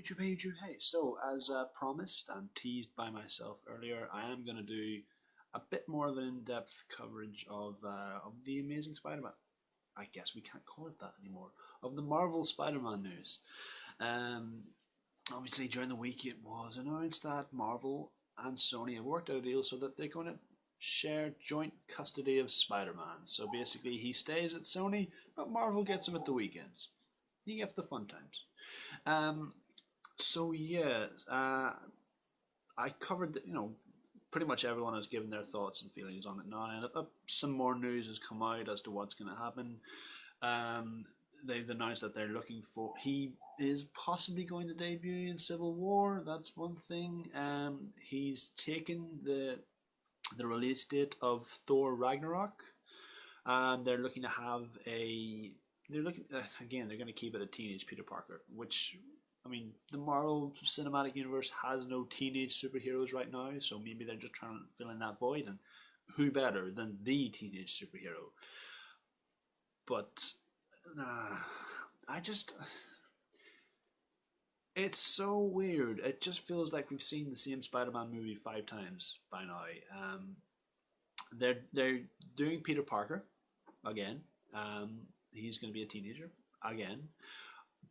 Hey, so as promised and teased by myself earlier, I am going to do a bit more of an in-depth coverage of the Amazing Spider-Man. I guess we can't call it that anymore. Of the Marvel Spider-Man news. Um, Obviously, during the week, it was announced that Marvel and Sony have worked out a deal so that they're going to share joint custody of Spider-Man. So basically, he stays at Sony, but Marvel gets him at the weekends. He gets the fun times. Um, so yeah, I covered pretty much everyone has given their thoughts and feelings on it now, and some more news has come out as to what's going to happen. Um, they've announced that they're looking for he is possibly going to debut in Civil War. That's one thing. He's taken the release date of Thor Ragnarok, and they're looking to have a they're looking again. They're going to keep it a teenage Peter Parker, which I mean, the Marvel Cinematic Universe has no teenage superheroes right now, so maybe they're just trying to fill in that void. And who better than the teenage superhero? But I just, it's so weird. It just feels like we've seen the same Spider-Man movie 5 times by now. They're doing Peter Parker again. He's going to be a teenager again,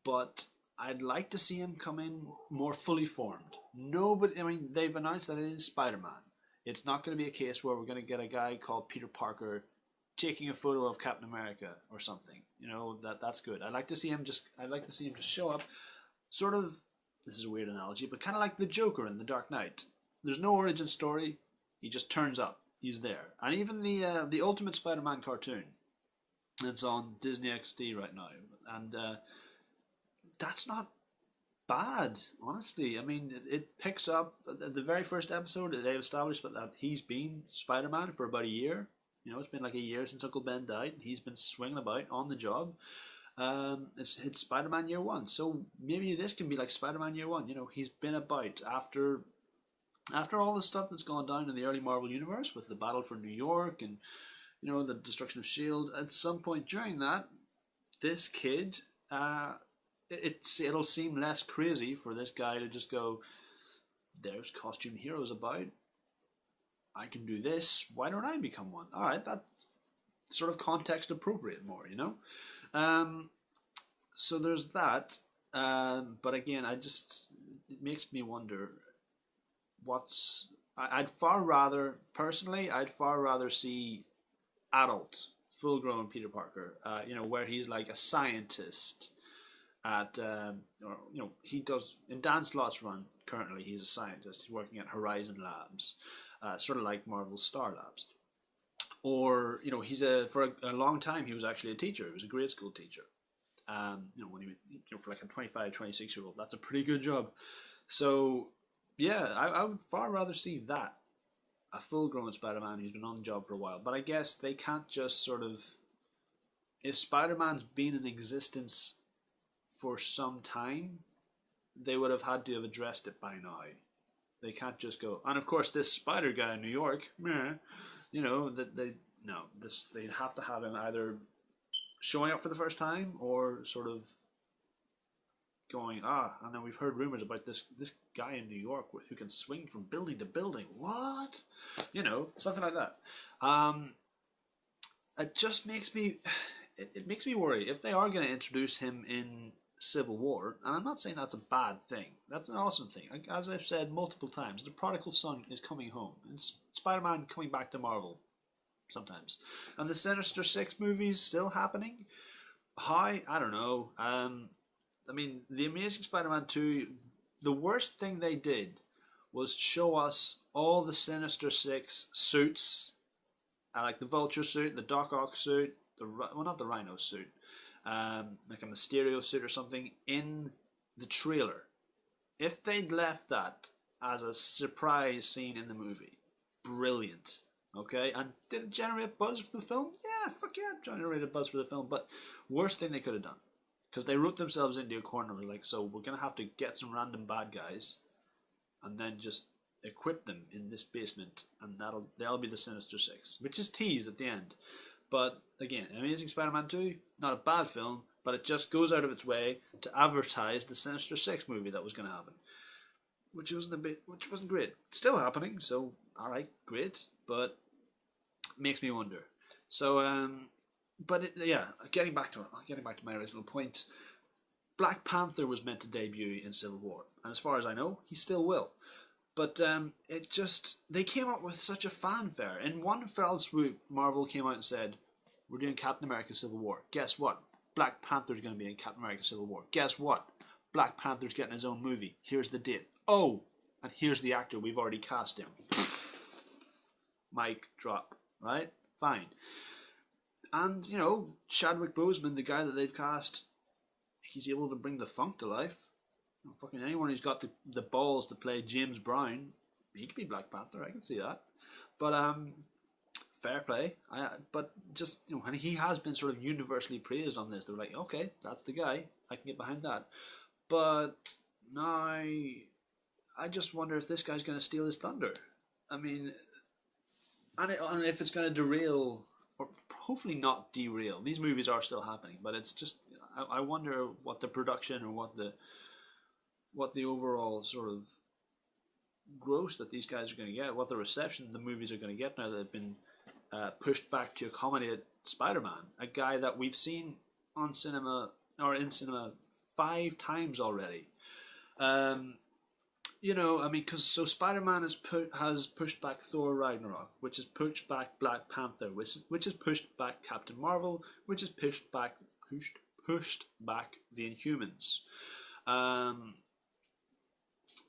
but I'd like to see him come in more fully formed. Nobody, I mean, they've announced that it is Spider-Man. It's not going to be a case where we're going to get a guy called Peter Parker taking a photo of Captain America or something. That's good. I'd like to see him just. I'd like to see him just show up, sort of. This is a weird analogy, but kind of like the Joker in The Dark Knight. There's no origin story. He just turns up. He's there. And even the Ultimate Spider-Man cartoon. It's on Disney XD right now, and that's not bad, honestly. I mean, it picks up the very first episode. They established that he's been Spider-Man for about a year. It's been like a year since Uncle Ben died. He's been swinging about on the job. It's Spider-Man Year One, so maybe this can be like Spider-Man Year One. He's been about after all the stuff that's gone down in the early Marvel universe with the battle for New York and the destruction of Shield. At some point during that, this kid, it'll seem less crazy for this guy to just go, "There's costume heroes about. I can do this. Why don't I become one?" All right, that's sort of context appropriate more. Um, so there's that. But again, it makes me wonder what's. I'd far rather, personally, I'd far rather see adult, full-grown Peter Parker. Where he's like a scientist at, or he does in Dan Slott's run. Currently, he's a scientist. He's working at Horizon Labs, sort of like Marvel Star Labs. Or he's for a long time he was actually a teacher. He was a grade school teacher. When he for like a 25, 26 year old, that's a pretty good job. So yeah, I would far rather see that a full-grown Spider-Man who's been on the job for a while. But I guess they can't just sort of, if Spider-Man's been in existence for some time, they would have had to have addressed it by now. They can't just go, and of course this Spider guy in New York, meh, that they no, they have to have him either showing up for the first time or sort of going, and then we've heard rumors about this guy in New York who can swing from building to building. What? Something like that. It just makes me it makes me worry if they are going to introduce him in Civil War, and I'm not saying that's a bad thing. That's an awesome thing. As I've said multiple times, the prodigal son is coming home. It's Spider-Man coming back to Marvel sometimes, and the Sinister Six movies still happening. How? I don't know. I mean, The Amazing Spider-Man 2, the worst thing they did was show us all the Sinister Six suits, like the Vulture suit, the Doc Ock suit, not the Rhino suit, like a Mysterio suit or something, in the trailer. If they'd left that as a surprise scene in the movie, brilliant. Okay, and did it generate buzz for the film? Yeah, fuck yeah, it generated buzz for the film. But worst thing they could have done, because they wrote themselves into a corner. Like, so we're gonna have to get some random bad guys, and then just equip them in this basement, and they'll be the Sinister Six, which is teased at the end. But again, Amazing Spider-Man 2, not a bad film, but it just goes out of its way to advertise the Sinister Six movie that was going to happen, which wasn't great. It's still happening, so all right, great, but it makes me wonder. So, yeah, getting back to my original point, Black Panther was meant to debut in Civil War, and as far as I know, he still will. But they came up with such a fanfare. In one fell swoop, Marvel came out and said, we're doing Captain America Civil War. Guess what? Black Panther's going to be in Captain America Civil War. Guess what? Black Panther's getting his own movie. Here's the date. Oh, and here's the actor. We've already cast him. Mic drop. Right? Fine. And, Chadwick Boseman, the guy that they've cast, he's able to bring the funk to life. Fucking anyone who's got the balls to play James Brown, he could be Black Panther. I can see that. But fair play. But just and he has been sort of universally praised on this. They're like, okay, that's the guy. I can get behind that. But now I just wonder if this guy's going to steal his thunder. I mean, and if it's going to derail, or hopefully not derail. These movies are still happening, but it's just I wonder what the production or what the overall sort of gross that these guys are going to get, what the reception the movies are going to get now that they've been pushed back to accommodate Spider-Man, a guy that we've seen on cinema or in cinema 5 times already. Because Spider-Man has pushed back Thor Ragnarok, which has pushed back Black Panther, which has pushed back Captain Marvel, which has pushed back the Inhumans.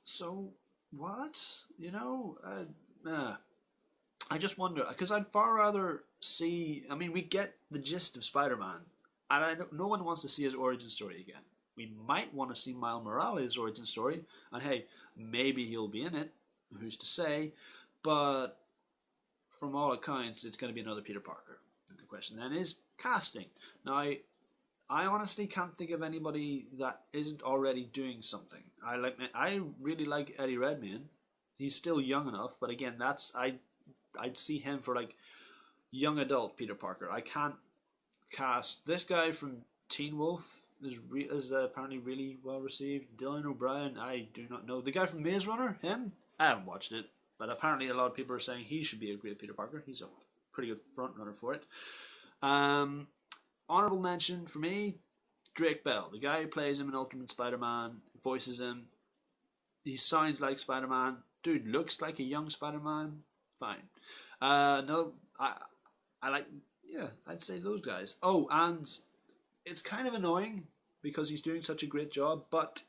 So what? I just wonder, because I'd far rather see. I mean, we get the gist of Spider-Man, and no one wants to see his origin story again. We might want to see Miles Morales' origin story, and hey, maybe he'll be in it. Who's to say? But from all accounts, it's going to be another Peter Parker. And the question then is casting. Now, I honestly can't think of anybody that isn't already doing something. I really like Eddie Redmayne. He's still young enough, but again, I'd see him for like young adult Peter Parker. I can't cast this guy from Teen Wolf. Is apparently really well received. Dylan O'Brien, I do not know. The guy from Maze Runner, him? I haven't watched it, but apparently a lot of people are saying he should be a great Peter Parker. He's a pretty good front runner for it. Honorable mention for me, Drake Bell, the guy who plays him in Ultimate Spider-Man, voices him. He sounds like Spider-Man. Dude looks like a young Spider-Man. Fine. No, I like, I'd say those guys. Oh, and it's kind of annoying because he's doing such a great job, but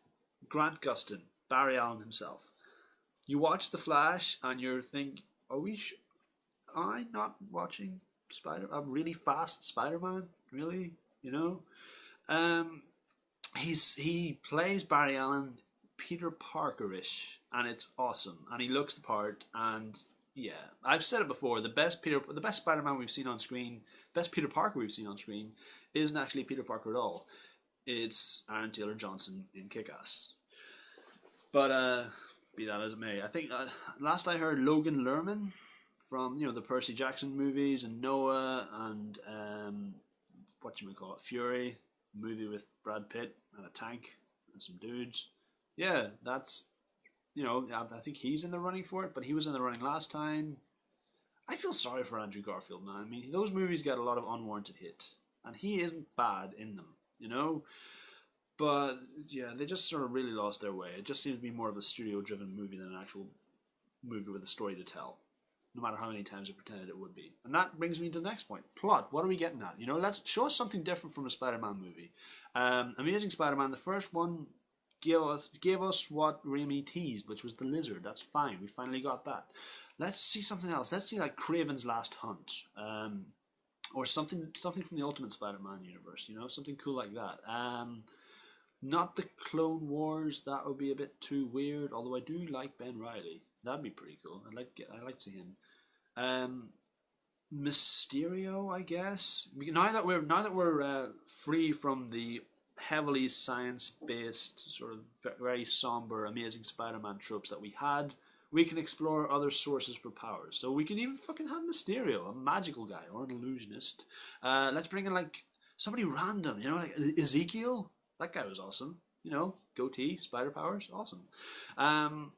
Grant Gustin, Barry Allen himself. You watch The Flash and you're thinking, am I not watching a really fast Spider-Man? Really? He plays Barry Allen Peter Parker-ish, and it's awesome, and he looks the part, and yeah, I've said it before, the best Spider-Man we've seen on screen, best Peter Parker we've seen on screen, isn't actually Peter Parker at all. It's Aaron Taylor Johnson in Kick-Ass. But be that as it may, I think last I heard, Logan Lerman from the Percy Jackson movies and Noah and Fury, movie with Brad Pitt and a tank and some dudes. Yeah, that's I think he's in the running for it, but he was in the running last time. I feel sorry for Andrew Garfield, man. I mean, those movies get a lot of unwarranted hate, and he isn't bad in them, But yeah, they just sort of really lost their way. It just seems to be more of a studio-driven movie than an actual movie with a story to tell, no matter how many times it pretended it would be. And that brings me to the next point. Plot. What are we getting at? Let's show us something different from a Spider-Man movie. Amazing Spider-Man, the first one, gave us what Raimi teased, which was the lizard. That's fine. We finally got that. Let's see something else. Let's see like Kraven's Last Hunt, or something from the Ultimate Spider-Man universe. Something cool like that. Not the Clone Wars. That would be a bit too weird. Although I do like Ben Reilly. That'd be pretty cool. I'd like to see him. Mysterio, I guess. Now that we're free from the heavily science-based, sort of very somber, Amazing Spider-Man tropes that we had, we can explore other sources for powers. So we can even fucking have Mysterio, a magical guy or an illusionist. Let's bring in like somebody random, you know, like Ezekiel. That guy was awesome. You know, goatee, spider powers, awesome. Um,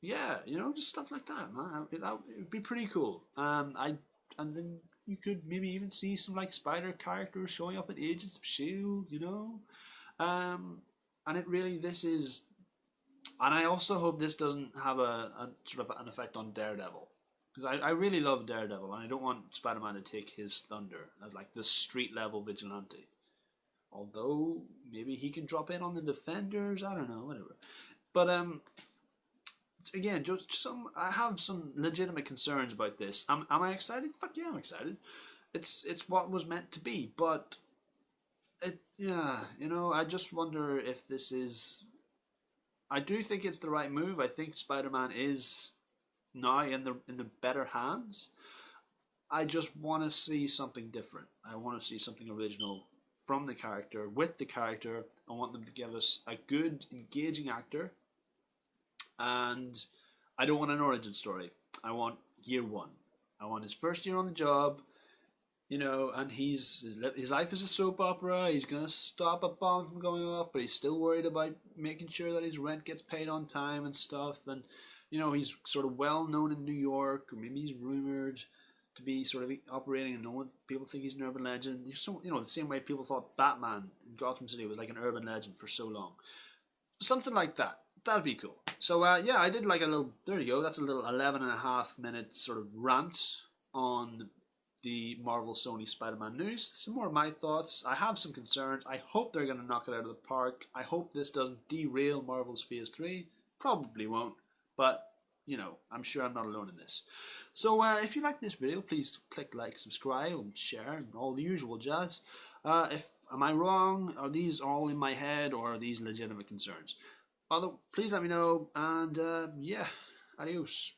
yeah, you know, just stuff like that, man. That would be pretty cool. And then you could maybe even see some like spider characters showing up in Agents of Shield, you know. And it really, this is, and I also hope this doesn't have a sort of an effect on Daredevil, because I really love Daredevil, and I don't want Spider-Man to take his thunder as like the street level vigilante. Although maybe he can drop in on the Defenders, I don't know, whatever. But again, just some. I have some legitimate concerns about this. Am I excited? Fuck yeah, I'm excited. It's what was meant to be, but yeah, you know, I just wonder if this is. I do think it's the right move. I think Spider-Man is now in the better hands. I just want to see something different. I want to see something original from the character, with the character. I want them to give us a good, engaging actor, and I don't want an origin story. I want year one. I want his first year on the job, you know, and his life is a soap opera. He's gonna stop a bomb from going off, but he's still worried about making sure that his rent gets paid on time and stuff. And you know, he's sort of well known in New York, or maybe he's rumored to be sort of operating, and no one people think he's an urban legend. So you know, the same way people thought Batman in Gotham City was like an urban legend for so long. Something like that. That'd be cool. So yeah, I did like a little. There you go. That's a little 11.5 minute sort of rant on the Marvel Sony Spider-Man news. Some more of my thoughts. I have some concerns. I hope they're going to knock it out of the park. I hope this doesn't derail Marvel's Phase 3. Probably won't, but you know, I'm sure I'm not alone in this. So if you like this video, please click like, subscribe, and share, and all the usual jazz. If am I wrong? Are these all in my head, or are these legitimate concerns? Although, please let me know, and yeah, adios.